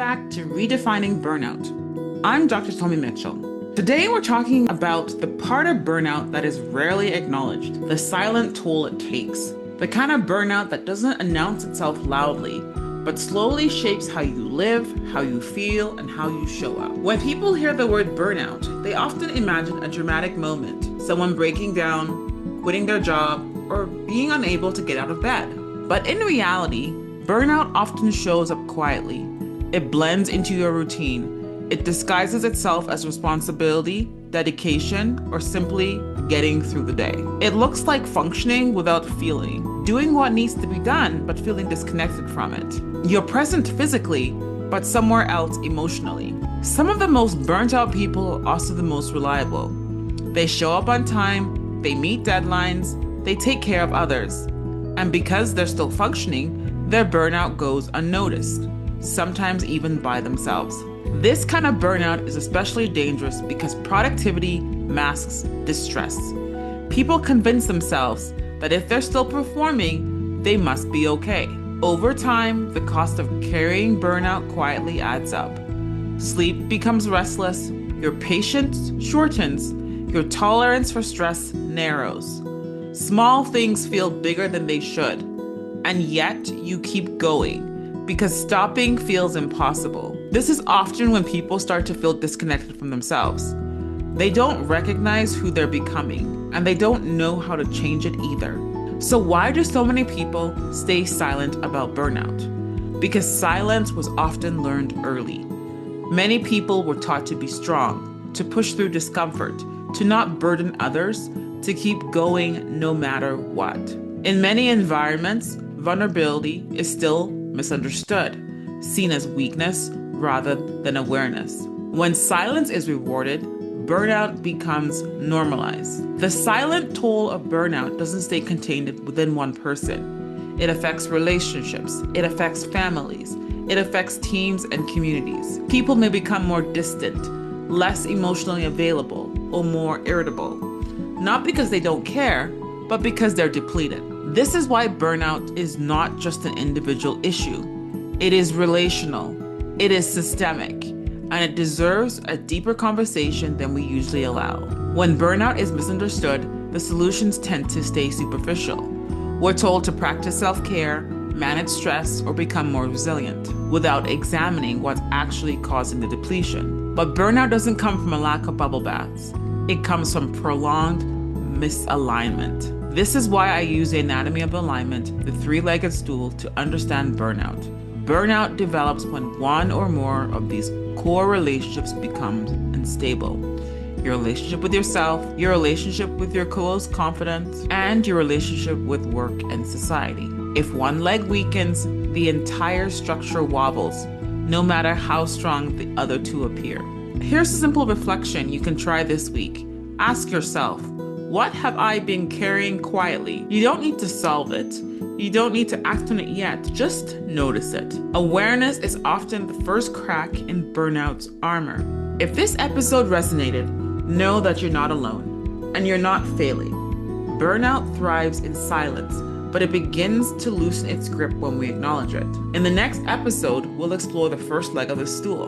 back to Redefining Burnout. I'm Dr. Tomi Mitchell. Today we're talking about the part of burnout that is rarely acknowledged, the silent toll it takes. The kind of burnout that doesn't announce itself loudly, but slowly shapes how you live, how you feel, and how you show up. When people hear the word burnout, they often imagine a dramatic moment, someone breaking down, quitting their job, or being unable to get out of bed. But in reality, burnout often shows up quietly. It blends into your routine. It disguises itself as responsibility, dedication, or simply getting through the day. It looks like functioning without feeling, doing what needs to be done, but feeling disconnected from it. You're present physically, but somewhere else emotionally. Some of the most burnt out people are also the most reliable. They show up on time, they meet deadlines, they take care of others. And because they're still functioning, their burnout goes unnoticed, sometimes even by themselves. This kind of burnout is especially dangerous because productivity masks distress. People convince themselves that if they're still performing, they must be okay. Over time, the cost of carrying burnout quietly adds up. Sleep becomes restless, your patience shortens, your tolerance for stress narrows. Small things feel bigger than they should, and yet you keep going because stopping feels impossible. This is often when people start to feel disconnected from themselves. They don't recognize who they're becoming, and they don't know how to change it either. So why do so many people stay silent about burnout? Because silence was often learned early. Many people were taught to be strong, to push through discomfort, to not burden others, to keep going no matter what. In many environments, vulnerability is still misunderstood, seen as weakness rather than awareness. When silence is rewarded, burnout becomes normalized. The silent toll of burnout doesn't stay contained within one person. It affects relationships, it affects families, it affects teams and communities. People may become more distant, less emotionally available, or more irritable. Not because they don't care, but because they're depleted. This is why burnout is not just an individual issue. It is relational, it is systemic, and it deserves a deeper conversation than we usually allow. When burnout is misunderstood, the solutions tend to stay superficial. We're told to practice self-care, manage stress, or become more resilient without examining what's actually causing the depletion. But burnout doesn't come from a lack of bubble baths. It comes from prolonged misalignment. This is why I use the anatomy of alignment, the three-legged stool, to understand burnout. Burnout develops when one or more of these core relationships becomes unstable. Your relationship with yourself, your relationship with your close confidants, and your relationship with work and society. If one leg weakens, the entire structure wobbles, no matter how strong the other two appear. Here's a simple reflection you can try this week. Ask yourself, what have I been carrying quietly? You don't need to solve it. You don't need to act on it yet. Just notice it. Awareness is often the first crack in burnout's armor. If this episode resonated, know that you're not alone and you're not failing. Burnout thrives in silence, but it begins to loosen its grip when we acknowledge it. In the next episode, we'll explore the first leg of the stool,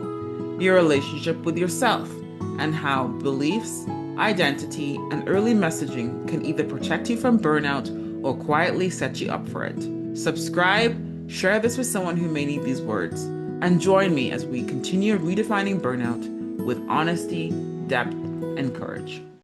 your relationship with yourself, and how beliefs, identity, and early messaging can either protect you from burnout or quietly set you up for it. Subscribe, share this with someone who may need these words, and join me as we continue redefining burnout with honesty, depth, and courage.